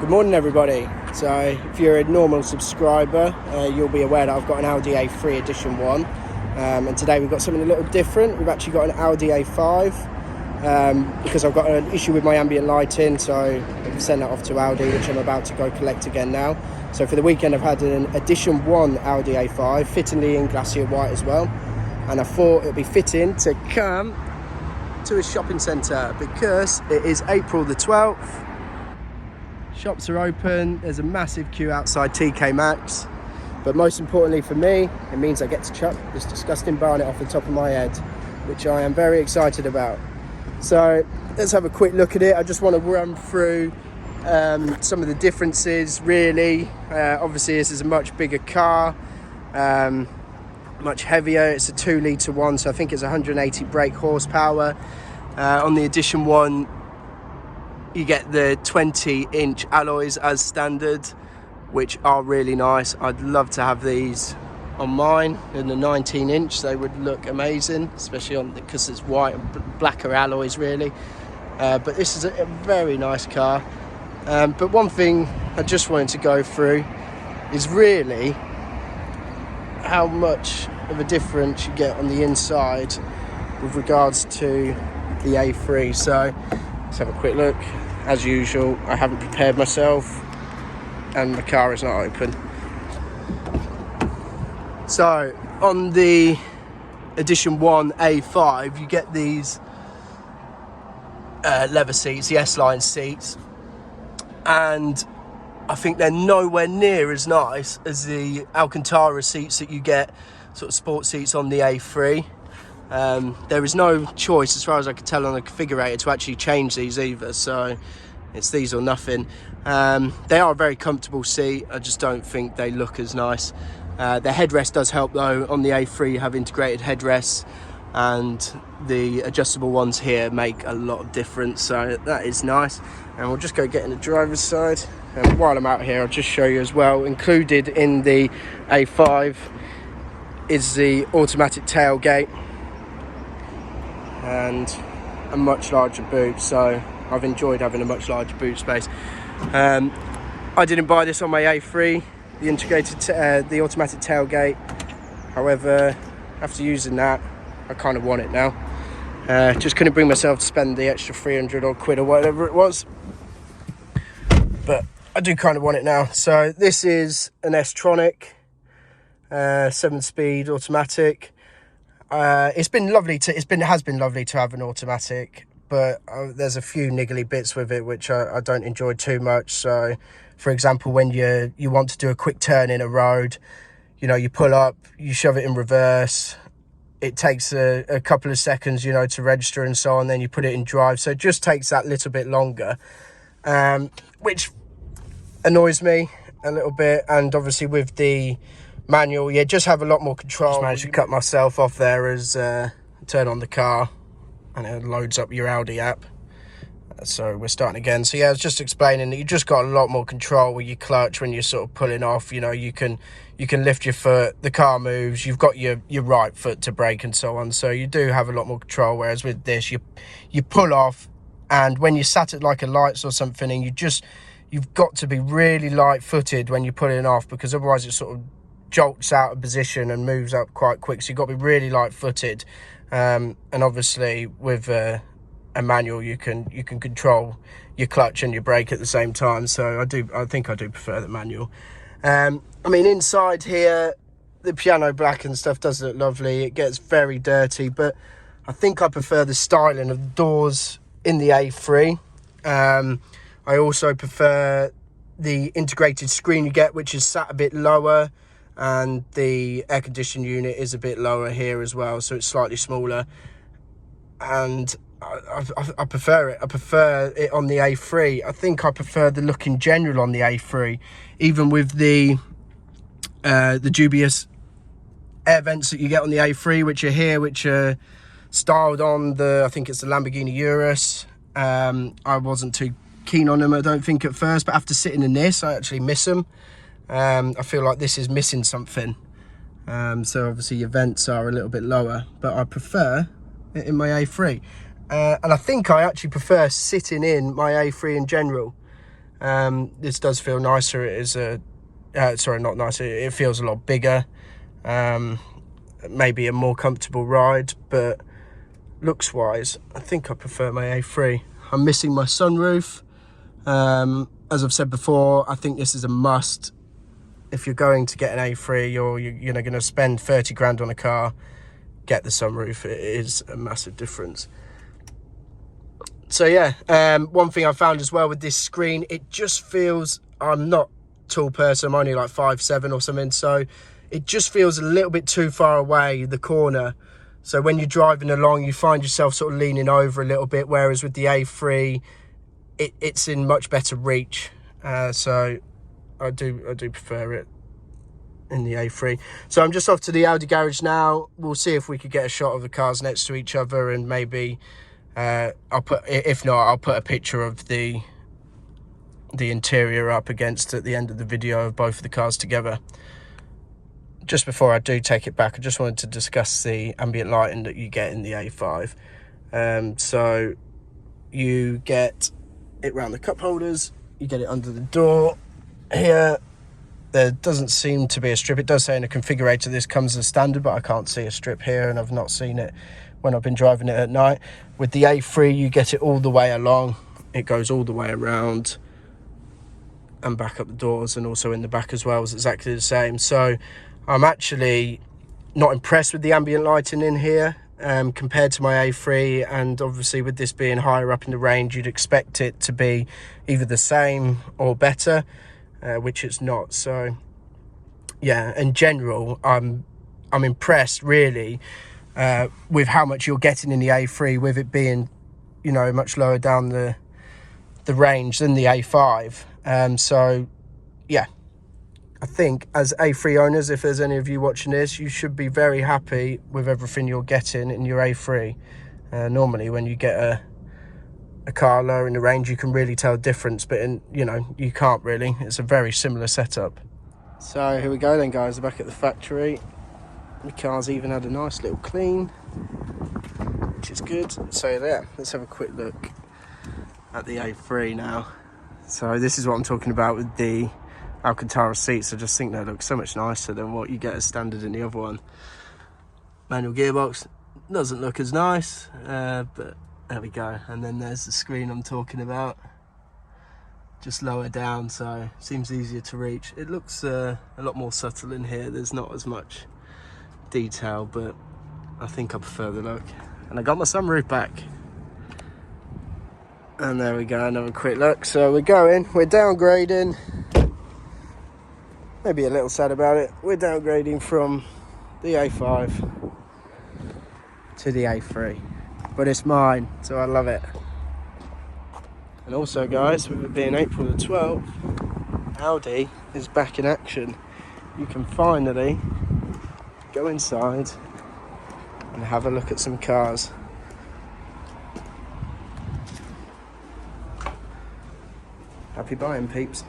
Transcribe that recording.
Good morning everybody. So if you're a normal subscriber, you'll be aware that I've got an Audi A3 Edition1 and today we've got something a little different. We've actually got an Audi A5 because I've got an issue with my ambient lighting, so I've sent that off to Audi, which I'm about to go collect again now. So for the weekend I've had an Edition1 Audi A5, fittingly in glacier white as well, and I thought it'd be fitting to come to a shopping centre because it is April the 12th. Shops are open, there's a massive queue outside TK Maxx, but most importantly for me, it means I get to chuck this disgusting barnet off the top of my head, which I am very excited about. So let's have a quick look at it. I just want to run through some of the differences really. Obviously this is a much bigger car, much heavier. It's a 2-litre one, so I think it's 180 brake horsepower. On the Edition1 you get the 20-inch alloys as standard, which are really nice. I'd love to have these on mine in the 19-inch. They would look amazing, especially on because it's white and blacker alloys really. But this is a very nice car. But one thing I just wanted to go through is really how much of a difference you get on the inside with regards to the A3. So let's have a quick look. As usual, I haven't prepared myself and the car is not open. So on the Edition1 A5 you get these leather seats, the S-Line seats, and I think they're nowhere near as nice as the Alcantara seats that you get, sort of sport seats on the A3. There is no choice, as far as I can tell, on the configurator to actually change these either, so it's these or nothing. They are a very comfortable seat, I just don't think they look as nice. The headrest does help though. On the A3 you have integrated headrests, and the adjustable ones here make a lot of difference, so that is nice. And we'll just go get in the driver's side, and while I'm out here I'll just show you as well, included in the A5 is the automatic tailgate and a much larger boot, so I've enjoyed having a much larger boot space. I didn't buy this on my A3, the integrated the automatic tailgate. However, after using that, I kind of want it now. Just couldn't bring myself to spend the extra 300 odd quid or whatever it was, but I do kind of want it now. So this is an S-Tronic 7-speed automatic. It has been lovely to have an automatic, but there's a few niggly bits with it which I don't enjoy too much. So for example, when you want to do a quick turn in a road, you know, you pull up, you shove it in reverse, it takes a couple of seconds, you know, to register and so on, then you put it in drive, so it just takes that little bit longer, which annoys me a little bit. And obviously with the manual, you just have a lot more control. Just managed to cut myself off there as turn on the car and it loads up your Audi app. So we're starting again. So yeah, I was just explaining that you just got a lot more control with your clutch when you're sort of pulling off. You know, you can lift your foot, the car moves, you've got your right foot to brake and so on, so you do have a lot more control. Whereas with this, you pull off, and when you're sat at like a lights or something, and you've got to be really light-footed when you're pulling off, because otherwise it sort of jolts out of position and moves up quite quick. So you've got to be really light-footed, and obviously with a manual you can control your clutch and your brake at the same time. So I think I do prefer the manual. I mean, inside here the piano black and stuff does look lovely. It gets very dirty, but I think I prefer the styling of the doors in the A3. I also prefer the integrated screen you get, which is sat a bit lower, and the air conditioning unit is a bit lower here as well, so it's slightly smaller, and I prefer it. I prefer it on the A3. I think I prefer the look in general on the A3, even with the dubious air vents that you get on the A3, which are here, which are styled on the, I think it's the Lamborghini Urus. I wasn't too keen on them, I don't think, at first, but after sitting in this I actually miss them. I feel like this is missing something. So obviously your vents are a little bit lower, but I prefer it in my A3. And I think I actually prefer sitting in my A3 in general. This does feel nicer. It is a sorry, not nicer, it feels a lot bigger, maybe a more comfortable ride, but looks wise I think I prefer my A3. I'm missing my sunroof. As I've said before, I think this is a must. If you're going to get an A3 or you're going to spend 30 grand on a car, get the sunroof. It is a massive difference. So yeah, one thing I found as well with this screen, it just feels, I'm not a tall person, I'm only like 5'7" or something, so it just feels a little bit too far away, the corner. So when you're driving along, you find yourself sort of leaning over a little bit, whereas with the A3, it's in much better reach. So I do prefer it in the A3. So I'm just off to the Audi garage now. We'll see if we could get a shot of the cars next to each other, and maybe if not, I'll put a picture of the interior up against at the end of the video of both of the cars together. Just before I do take it back, I just wanted to discuss the ambient lighting that you get in the A5. So you get it around the cup holders, you get it under the door here. There doesn't seem to be a strip. It does say in the configurator this comes as standard, but I can't see a strip here, and I've not seen it when I've been driving it at night. With the A3, you get it all the way along. It goes all the way around and back up the doors, and also in the back as well is exactly the same. So I'm actually not impressed with the ambient lighting in here compared to my A3, and obviously with this being higher up in the range, you'd expect it to be either the same or better, which it's not. So yeah, in general, I'm impressed really with how much you're getting in the A3, with it being, you know, much lower down the range than the A5. So yeah, I think as A3 owners, if there's any of you watching this, you should be very happy with everything you're getting in your A3. Normally when you get a car lower in the range, you can really tell a difference, but you know, you can't really. It's a very similar setup. So here we go then, guys, back at the factory. The car's even had a nice little clean, which is good. So yeah, let's have a quick look at the A3 now. So this is what I'm talking about with the Alcantara seats. I just think they look so much nicer than what you get as standard in the other one. Manual gearbox doesn't look as nice, but there we go. And then there's the screen I'm talking about, just lower down, so seems easier to reach. It looks a lot more subtle in here. There's not as much detail, but I think I prefer the look. And I got my sunroof back. And there we go, another quick look. So we're downgrading. Maybe a little sad about it. We're downgrading from the A5 to the A3. But it's mine, so I love it. And also, guys, with it being April the 12th, Audi is back in action. You can finally go inside and have a look at some cars. Happy buying, peeps.